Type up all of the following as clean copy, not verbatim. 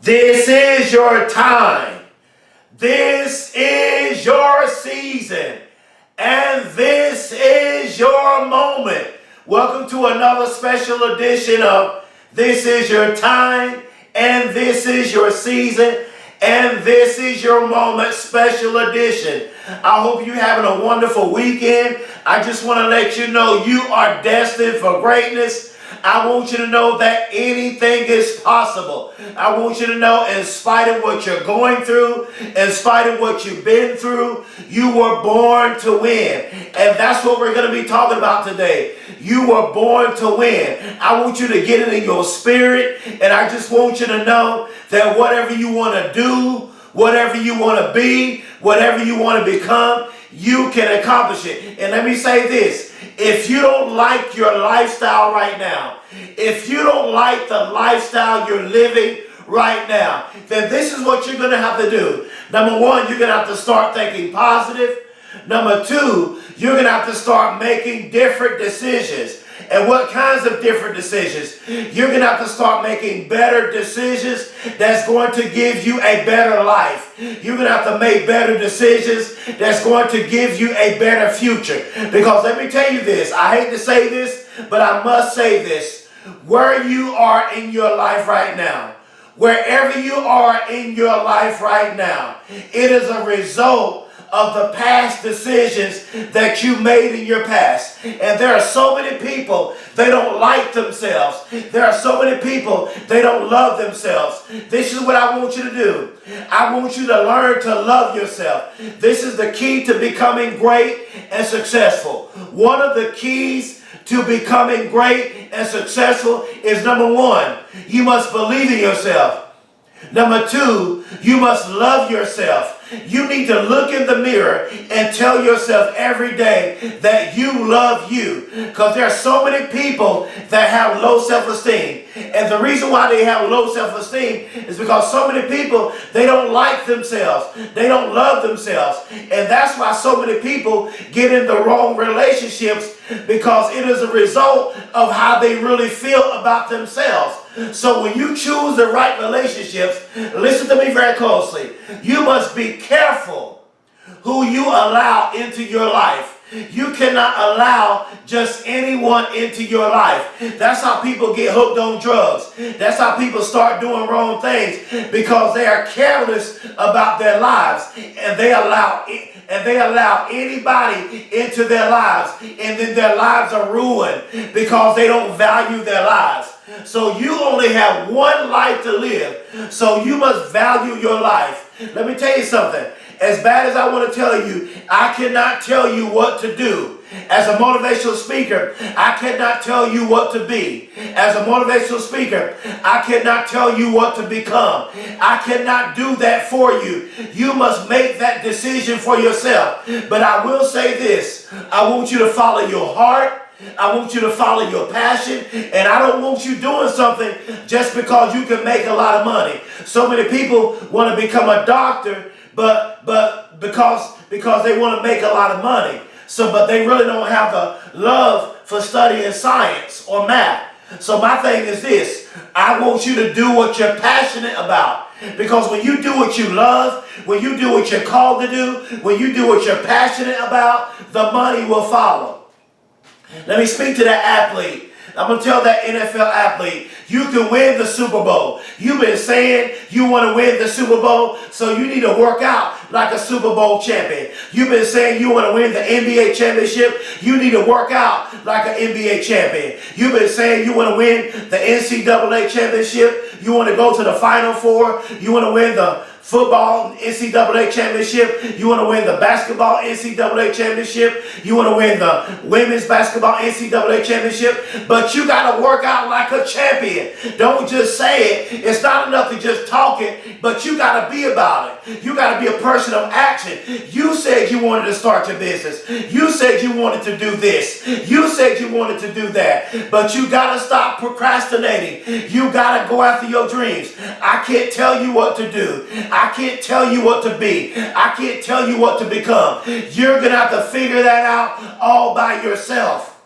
This is your time. This is your season. And this is your moment. Welcome to another special edition of This Is Your Time, and This Is Your Season, and This Is Your Moment special edition. I hope you're having a wonderful weekend. I just want to let you know you are destined for greatness. I want you to know that anything is possible. I want you to know, in spite of what you're going through, in spite of what you've been through, you were born to win. And that's what we're going to be talking about today. You were born to win. I want you to get it in your spirit, and I just want you to know that whatever you want to do, whatever you want to be, whatever you want to become, you can accomplish it. And let me say this. If you don't like your lifestyle right now, if you don't like the lifestyle you're living right now, then this is what you're going to have to do. Number one, you're going to have to start thinking positive. Number two, you're going to have to start making different decisions. And what kinds of different decisions? You're going to have to start making better decisions that's going to give you a better life. You're going to have to make better decisions that's going to give you a better future. Because let me tell you this, I hate to say this, but I must say this. Where you are in your life right now, wherever you are in your life right now, it is a result of the past decisions that you made in your past. And there are so many people, they don't like themselves. There are so many people, they don't love themselves. This is what I want you to do. I want you to learn to love yourself. This is the key to becoming great and successful. One of the keys to becoming great and successful is, number one, you must believe in yourself. Number two, you must love yourself. You need to look in the mirror and tell yourself every day that you love you. Because there are so many people that have low self-esteem. And the reason why they have low self-esteem is because so many people, they don't like themselves. They don't love themselves. And that's why so many people get in the wrong relationships, because it is a result of how they really feel about themselves. So when you choose the right relationships, listen to me very closely. You must be careful who you allow into your life. You cannot allow just anyone into your life. That's how people get hooked on drugs. That's how people start doing wrong things, because they are careless about their lives, and they allow anybody into their lives, and then their lives are ruined because they don't value their lives. So you only have one life to live, so you must value your life. Let me tell you something. As bad as I want to tell you, I cannot tell you what to do. As a motivational speaker, I cannot tell you what to be. As a motivational speaker, I cannot tell you what to become. I cannot do that for you. You must make that decision for yourself. But I will say this. I want you to follow your heart. I want you to follow your passion, and I don't want you doing something just because you can make a lot of money. So many people want to become a doctor, but because they want to make a lot of money. But they really don't have the love for studying science or math. So my thing is this. I want you to do what you're passionate about. Because when you do what you love, when you do what you're called to do, when you do what you're passionate about, the money will follow. Let me speak to that athlete. I'm going to tell that NFL athlete, you can win the Super Bowl. You've been saying you want to win the Super Bowl, so you need to work out like a Super Bowl champion. You've been saying you want to win the NBA championship. You need to work out like an NBA champion. You've been saying you want to win the NCAA championship. You want to go to the Final Four. You want to win the football NCAA championship. You want to win the basketball NCAA championship. You want to win the women's basketball NCAA championship. But you got to work out like a champion. Don't just say it. It's not enough to just talk it, but you got to be about it. You got to be a person of action. You said you wanted to start your business. You said you wanted to do this. You said you wanted to do that. But you got to stop procrastinating. You got to go after your dreams. I can't tell you what to do. I can't tell you what to be. I can't tell you what to become. You're going to have to figure that out all by yourself.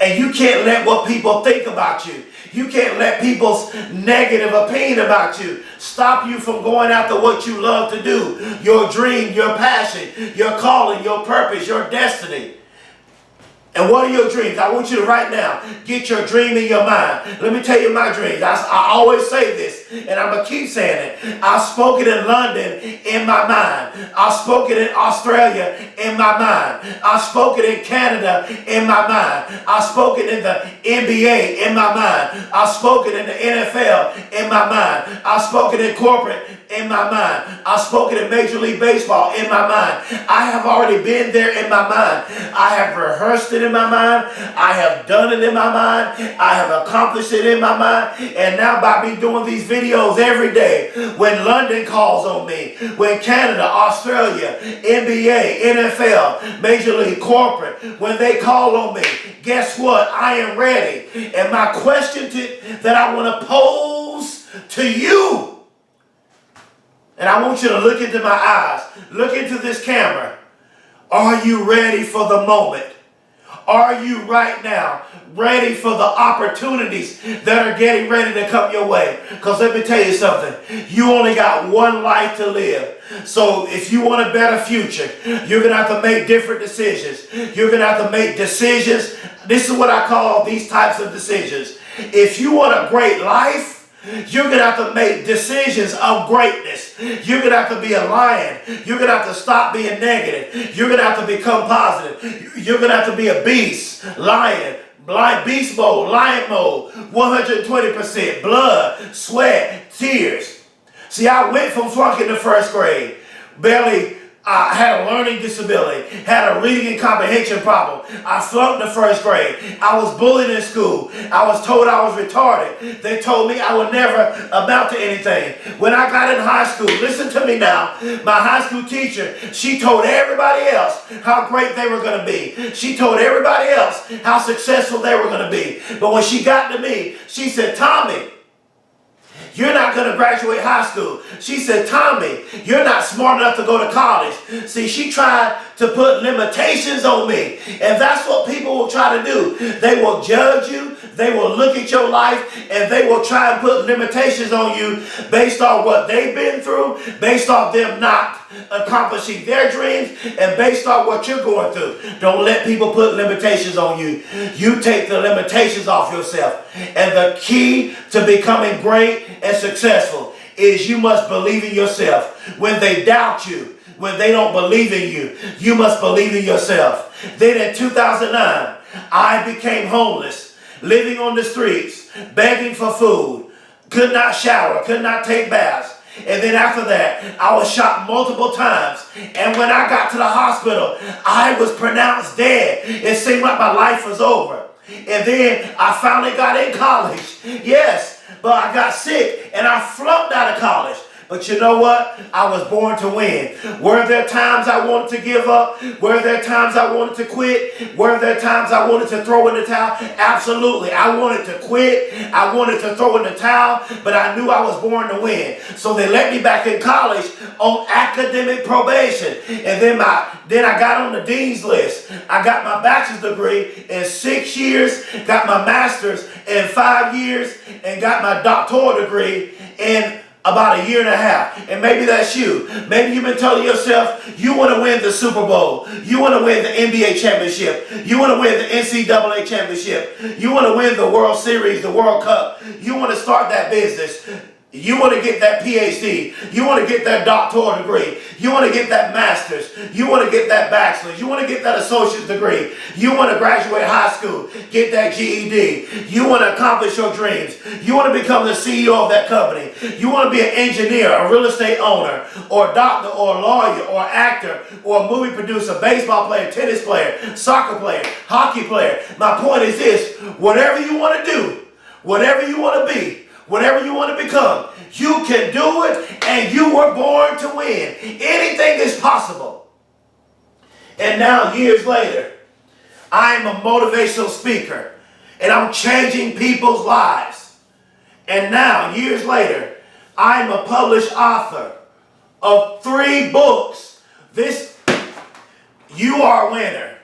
And you can't let what people think about you. You can't let people's negative opinion about you stop you from going after what you love to do. Your dream, your passion, your calling, your purpose, your destiny. And what are your dreams? I want you to right now get your dream in your mind. Let me tell you my dreams. I always say this, and I'm going to keep saying it. I spoke it in London in my mind. I spoke it in Australia in my mind. I spoke it in Canada in my mind. I spoke it in the NBA in my mind. I spoke it in the NFL in my mind. I spoke it in corporate in my mind. I spoke it in Major League Baseball in my mind. I have already been there in my mind. I have rehearsed it in my mind. I have done it in my mind. I have accomplished it in my mind. And now by me doing these videos every day, when London calls on me, when Canada, Australia, NBA, NFL, Major League, corporate, when they call on me, guess what? I am ready. And my question that I want to pose to you, and I want you to look into my eyes, look into this camera. Are you ready for the moment? Are you right now ready for the opportunities that are getting ready to come your way? Because let me tell you something. You only got one life to live. So if you want a better future, you're going to have to make different decisions. You're going to have to make decisions. This is what I call these types of decisions. If you want a great life, you're going to have to make decisions of greatness. You're going to have to be a lion. You're going to have to stop being negative. You're going to have to become positive. You're going to have to be a beast, lion, blind beast mode, lion mode, 120%, blood, sweat, tears. See, I went from flunking the first grade, barely had a learning disability, had a reading and comprehension problem. I flunked the first grade. I was bullied in school. I was told I was retarded. They told me I would never amount to anything. When I got in high school, listen to me now, my high school teacher, she told everybody else how great they were going to be. She told everybody else how successful they were going to be. But when she got to me, she said, Tommy, you're not going to graduate high school. She said, Tommy, you're not smart enough to go to college. See, she tried to put limitations on me. And that's what people will try to do. They will judge you. They will look at your life and they will try and put limitations on you based on what they've been through, based on them not accomplishing their dreams, and based on what you're going through. Don't let people put limitations on you. You take the limitations off yourself. And the key to becoming great and successful is you must believe in yourself. When they doubt you, when they don't believe in you, you must believe in yourself. Then in 2009, I became homeless, living on the streets, begging for food, could not shower, could not take baths. And then after that, I was shot multiple times. And when I got to the hospital, I was pronounced dead. It seemed like my life was over. And then I finally got in college. Yes, but I got sick and I flunked out of college. But you know what? I was born to win. Were there times I wanted to give up? Were there times I wanted to quit? Were there times I wanted to throw in the towel? Absolutely. I wanted to quit. I wanted to throw in the towel, but I knew I was born to win. So they let me back in college on academic probation. And then I got on the dean's list. I got my bachelor's degree in 6 years, got my master's in 5 years, and got my doctoral degree in about a year and a half. And maybe that's you. Maybe you've been telling yourself you want to win the Super Bowl. You want to win the NBA championship. You want to win the NCAA championship. You want to win the World Series, the World Cup. You want to start that business. You want to get that PhD. You want to get that doctoral degree. You want to get that master's. You want to get that bachelor's. You want to get that associate's degree. You want to graduate high school, get that GED. You want to accomplish your dreams. You want to become the CEO of that company. You want to be an engineer, a real estate owner, or a doctor, or a lawyer, or actor, or a movie producer, baseball player, tennis player, soccer player, hockey player. My point is this: whatever you want to do, whatever you want to be, whatever you want to become, you can do it, and you were born to win. Anything is possible. And now, years later, I am a motivational speaker, and I'm changing people's lives. And now, years later, I am a published author of 3 books. You are a winner.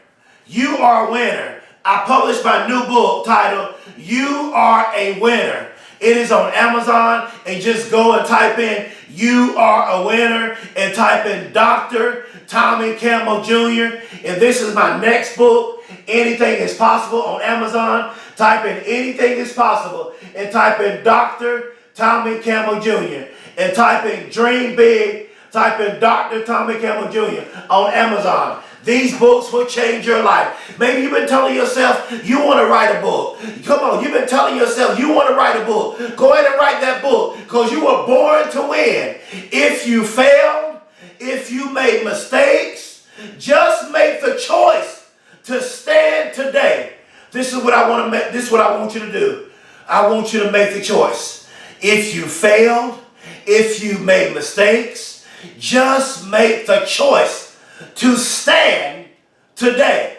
You are a winner. I published my new book titled, You Are a Winner. It is on Amazon, and just go and type in You Are a Winner and type in Dr. Tommy Campbell Jr. And this is my next book, Anything is Possible, on Amazon. Type in Anything is Possible and type in Dr. Tommy Campbell Jr. and type in Dream Big, type in Dr. Tommy Campbell Jr. on Amazon. These books will change your life. Maybe you've been telling yourself you want to write a book. Come on, you've been telling yourself you want to write a book. Go ahead and write that book, because you were born to win. If you failed, if you made mistakes, just make the choice to stand today. This is what I want to make. This is what I want you to do. I want you to make the choice. If you failed, if you made mistakes, just make the choice to stand today.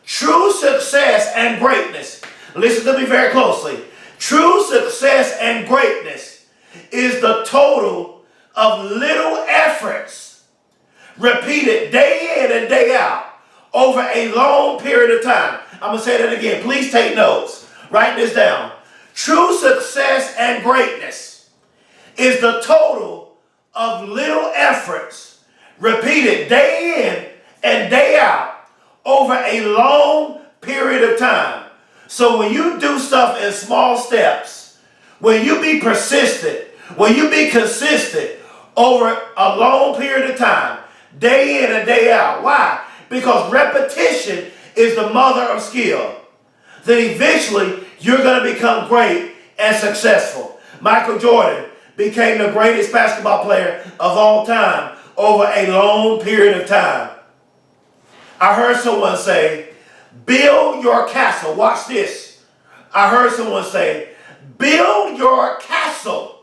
True success and greatness, listen to me very closely. True success and greatness is the total of little efforts repeated day in and day out over a long period of time. I'm going to say that again. Please take notes. Write this down. True success and greatness is the total of little efforts repeated day in and day out over a long period of time. So when you do stuff in small steps, when you be persistent, when you be consistent over a long period of time, day in and day out. Why? Because repetition is the mother of skill. Then eventually you're going to become great and successful. Michael Jordan became the greatest basketball player of all time over a long period of time. I heard someone say, build your castle. Watch this. I heard someone say, build your castle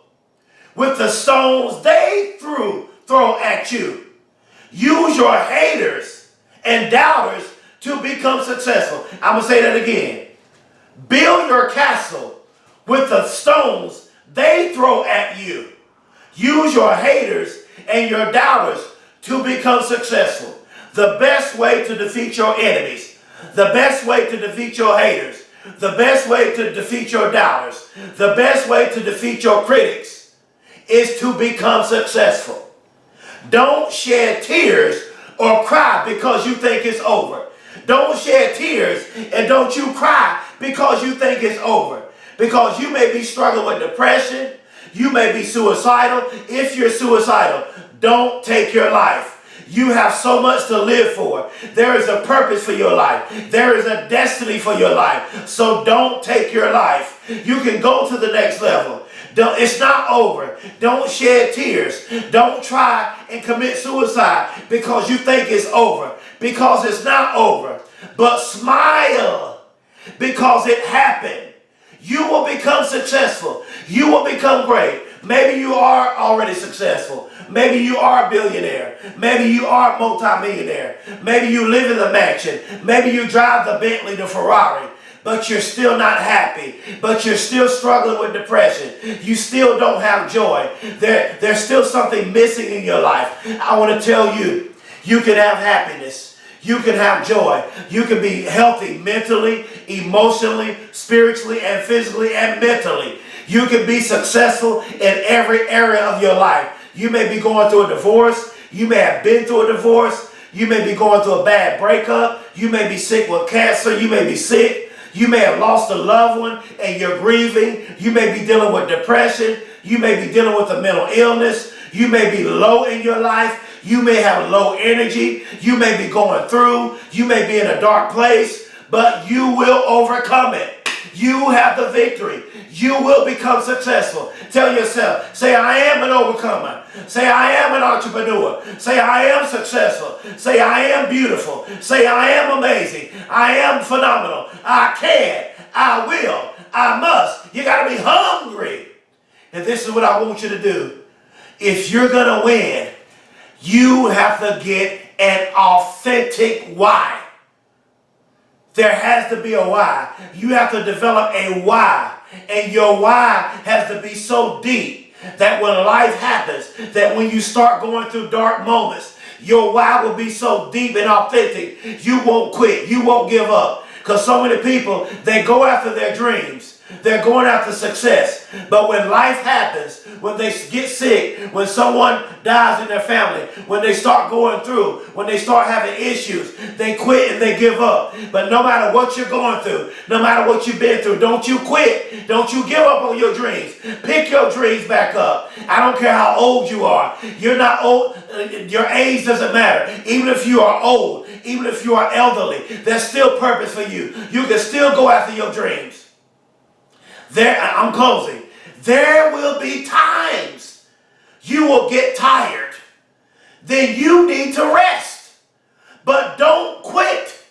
with the stones they throw at you. Use your haters and doubters to become successful. I'm going to say that again. Build your castle with the stones they throw at you. Use your haters and your doubters to become successful. The best way to defeat your enemies, the best way to defeat your haters, the best way to defeat your doubters, the best way to defeat your critics is to become successful. Don't shed tears or cry because you think it's over. Don't shed tears and don't you cry because you think it's over. Because you may be struggling with depression. You may be suicidal. If you're suicidal, don't take your life. You have so much to live for. There is a purpose for your life. There is a destiny for your life. So don't take your life. You can go to the next level. It's not over. Don't shed tears. Don't try and commit suicide because you think it's over. Because it's not over. But smile because it happened. You will become successful. You will become great. Maybe you are already successful. Maybe you are a billionaire. Maybe you are a multimillionaire. Maybe you live in the mansion. Maybe you drive the Bentley, the Ferrari. But you're still not happy. But you're still struggling with depression. You still don't have joy. There's still something missing in your life. I want to tell you, you can have happiness. You can have joy. You can be healthy mentally, emotionally, spiritually, and physically, and mentally. You can be successful in every area of your life. You may be going through a divorce. You may have been through a divorce. You may be going through a bad breakup. You may be sick with cancer. You may be sick. You may have lost a loved one and you're grieving. You may be dealing with depression. You may be dealing with a mental illness. You may be low in your life. You may have low energy. You may be going through. You may be in a dark place, but you will overcome it. You have the victory. You will become successful. Tell yourself, say, I am an overcomer. Say, I am an entrepreneur. Say, I am successful. Say, I am beautiful. Say, I am amazing. I am phenomenal. I can. I will. I must. You got to be hungry. And this is what I want you to do. If you're going to win, you have to get an authentic why. There has to be a why. You have to develop a why. And your why has to be so deep that when life happens, that when you start going through dark moments, your why will be so deep and authentic, you won't quit. You won't give up. Because so many people, they go after their dreams. They're going after success. But when life happens, when they get sick, when someone dies in their family, when they start going through, when they start having issues, they quit and they give up. But no matter what you're going through, no matter what you've been through, don't you quit. Don't you give up on your dreams. Pick your dreams back up. I don't care how old you are. You're not old. Your age doesn't matter. Even if you are old, even if you are elderly, there's still purpose for you. You can still go after your dreams. I'm closing. There will be times you will get tired. Then you need to rest. But don't quit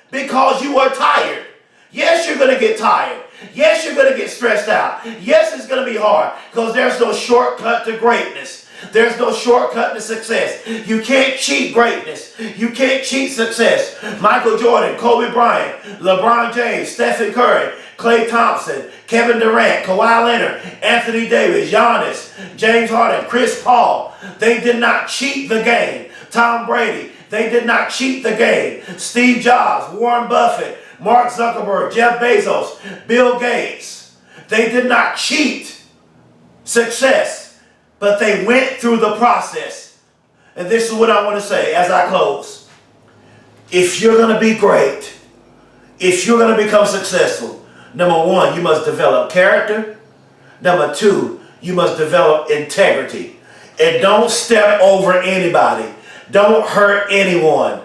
because you are tired. Yes, you're going to get tired. Yes, you're going to get stressed out. Yes, it's going to be hard because there's no shortcut to greatness. There's no shortcut to success. You can't cheat greatness. You can't cheat success. Michael Jordan, Kobe Bryant, LeBron James, Stephen Curry, Klay Thompson, Kevin Durant, Kawhi Leonard, Anthony Davis, Giannis, James Harden, Chris Paul. They did not cheat the game. Tom Brady, they did not cheat the game. Steve Jobs, Warren Buffett, Mark Zuckerberg, Jeff Bezos, Bill Gates. They did not cheat success, but they went through the process. And this is what I want to say as I close. If you're going to be great, if you're going to become successful, number one, you must develop character. Number two, you must develop integrity. And don't step over anybody. Don't hurt anyone.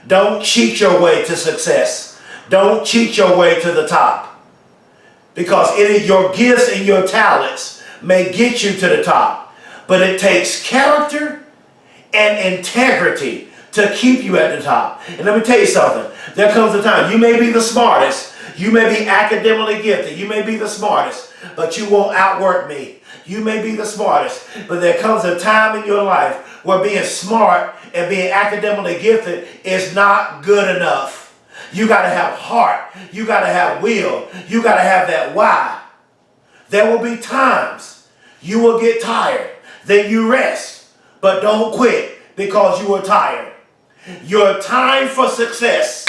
Don't cheat your way to success. Don't cheat your way to the top. Because your gifts and your talents may get you to the top. But it takes character and integrity to keep you at the top. And let me tell you something. There comes a time, you may be the smartest. You may be academically gifted. You may be the smartest. But you won't outwork me. You may be the smartest. But there comes a time in your life where being smart and being academically gifted is not good enough. You got to have heart. You got to have will. You got to have that why. There will be times you will get tired. Then you rest. But don't quit because you are tired. Your time for success.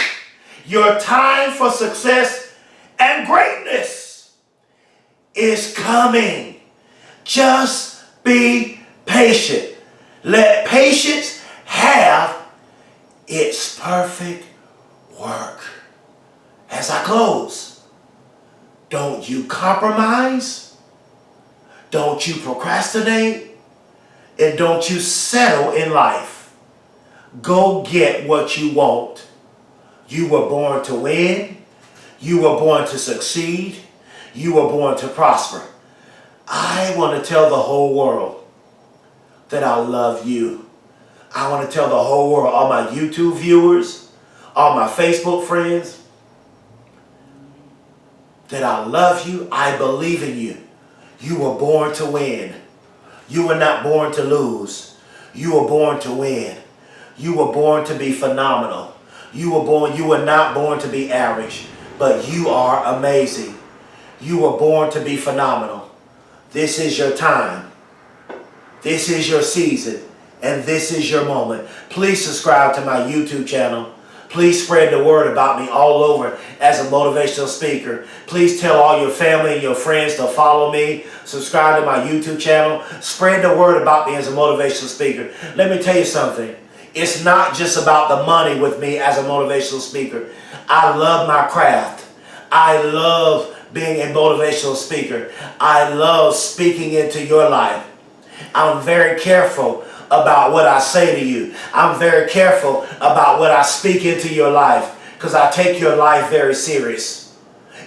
Your time for success and greatness is coming. Just be patient. Let patience have its perfect work. As I close, don't you compromise, don't you procrastinate, and don't you settle in life. Go get what you want. You were born to win. You were born to succeed. You were born to prosper. I want to tell the whole world that I love you. I want to tell the whole world, all my YouTube viewers, all my Facebook friends, that I love you. I believe in you. You were born to win. You were not born to lose. You were born to win. You were born to be phenomenal. You were not born to be average, but you are amazing. You were born to be phenomenal. This is your time. This is your season. And this is your moment. Please subscribe to my YouTube channel. Please spread the word about me all over as a motivational speaker. Please tell all your family and your friends to follow me. Subscribe to my YouTube channel. Spread the word about me as a motivational speaker. Let me tell you something. It's not just about the money with me as a motivational speaker. I love my craft. I love being a motivational speaker. I love speaking into your life. I'm very careful about what I say to you. I'm very careful about what I speak into your life because I take your life very serious.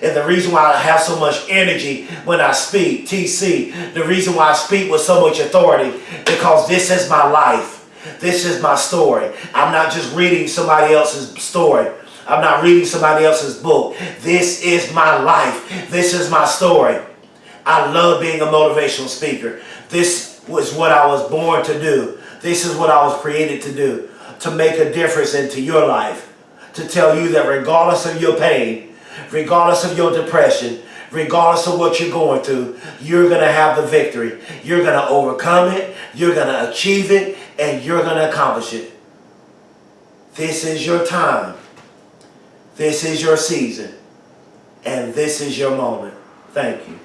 And the reason why I have so much energy when I speak, TC, the reason why I speak with so much authority, because this is my life. This is my story. I'm not just reading somebody else's story. I'm not reading somebody else's book. This is my life. This is my story. I love being a motivational speaker. This was what I was born to do. This is what I was created to do. To make a difference into your life. To tell you that regardless of your pain, regardless of your depression, regardless of what you're going through, you're going to have the victory. You're going to overcome it. You're going to achieve it. And you're going to accomplish it. This is your time. This is your season, and this is your moment. Thank you.